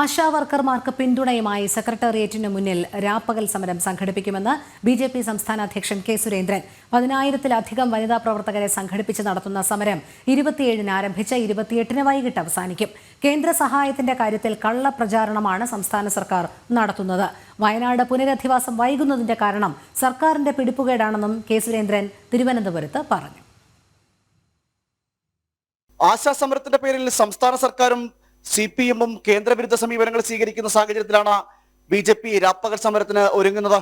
ആശാവർക്കർമാർക്ക് പിന്തുണയുമായി സെക്രട്ടേറിയറ്റിന് മുന്നിൽ രാപ്പകൽ സമരം സംഘടിപ്പിക്കുമെന്ന് ബിജെപി സംസ്ഥാന അധ്യക്ഷൻ കെ സുരേന്ദ്രൻ. 10,000-ലധികം വനിതാ പ്രവർത്തകരെ സംഘടിപ്പിച്ച് നടത്തുന്ന സമരം 27-ന് ആരംഭിച്ച് 28-ന് വൈകിട്ട് അവസാനിക്കും. കേന്ദ്ര സഹായത്തിന്റെ കാര്യത്തിൽ കള്ളപ്രചാരണമാണ് സംസ്ഥാന സർക്കാർ നടത്തുന്നത്. വയനാട് പുനരധിവാസം വൈകുന്നതിന്റെ കാരണം സർക്കാരിന്റെ പിടിപ്പുകേടാണെന്നും കെ സുരേന്ദ്രൻ തിരുവനന്തപുരത്ത് പറഞ്ഞു. ആശാസമരത്തിന്റെ പേരിൽ സംസ്ഥാന സർക്കാരും CPM-ഉം കേന്ദ്രവിരുദ്ധ സമീപനങ്ങൾ സ്വീകരിക്കുന്ന സാഹചര്യത്തിലാണ് BJP രാപ്പകൽ സമരത്തിന് ഒരുങ്ങുന്നത്.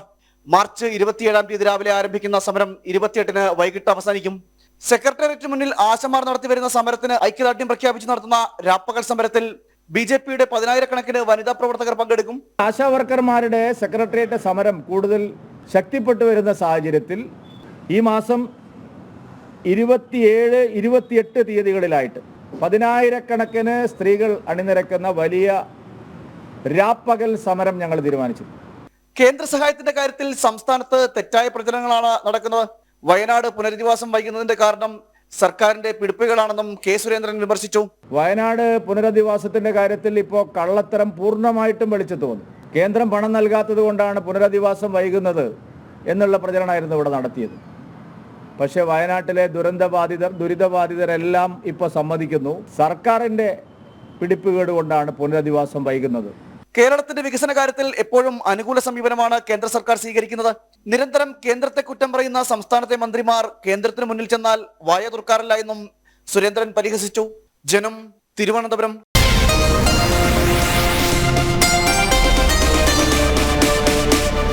മാർച്ച് 27-ാം തീയതി രാവിലെ ആരംഭിക്കുന്ന സമരം 28-ന് വൈകിട്ട് അവസാനിക്കും. സെക്രട്ടേറിയറ്റിന് മുന്നിൽ ആശമാർ നടത്തിവരുന്ന സമരത്തിന് ഐക്യദാർഢ്യം പ്രഖ്യാപിച്ച് നടത്തുന്ന രാപ്പകൽ സമരത്തിൽ BJP-യുടെ 10,000-കണക്കിന് വനിതാ പ്രവർത്തകർ പങ്കെടുക്കും. ആശാവർക്കർമാരുടെ സെക്രട്ടേറിയറ്റ് സമരം കൂടുതൽ ശക്തിപ്പെട്ടു വരുന്ന സാഹചര്യത്തിൽ ഈ മാസം 27, 28 തീയതികളിലായിട്ട് 10,000-കണക്കിന് സ്ത്രീകൾ അണിനിരക്കുന്ന വലിയ രാപ്പകൽ സമരം ഞങ്ങൾ തീരുമാനിച്ചു. കേന്ദ്ര സഹായത്തിന്റെ കാര്യത്തിൽ സംസ്ഥാനത്ത് തെറ്റായ പ്രചരണങ്ങളാണ് നടക്കുന്നത്. വയനാട് പുനരധിവാസം വൈകുന്നതിന്റെ കാരണം സർക്കാരിന്റെ പിടിപ്പുകളാണെന്നും കെ സുരേന്ദ്രൻ വിമർശിച്ചു. വയനാട് പുനരധിവാസത്തിന്റെ കാര്യത്തിൽ ഇപ്പോൾ കള്ളത്തരം പൂർണ്ണമായിട്ടും വെളിച്ചത്ത് വന്നു. കേന്ദ്രം പണം നൽകാത്തത് കൊണ്ടാണ് പുനരധിവാസം വൈകുന്നത് എന്നുള്ള പ്രചരണമായിരുന്നു ഇവിടെ നടത്തിയത്. പക്ഷേ വയനാട്ടിലെ ദുരിതബാധിതരെല്ലാം ഇപ്പോൾ സമ്മതിക്കുന്നു, സർക്കാരിന്റെ പിടിപ്പുകേട് കൊണ്ടാണ് പുനരധിവാസം വൈകുന്നത്. കേരളത്തിന്റെ വികസന കാര്യത്തിൽ എപ്പോഴും അനുകൂല സമീപനമാണ് കേന്ദ്ര സർക്കാർ സ്വീകരിക്കുന്നത്. നിരന്തരം കേന്ദ്രത്തെ കുറ്റം പറയുന്ന സംസ്ഥാനത്തെ മന്ത്രിമാർ കേന്ദ്രത്തിന് മുന്നിൽ ചെന്നാൽ വായ തുറക്കാറില്ല എന്നും സുരേന്ദ്രൻ പരിഹസിച്ചു. ജനം, തിരുവനന്തപുരം.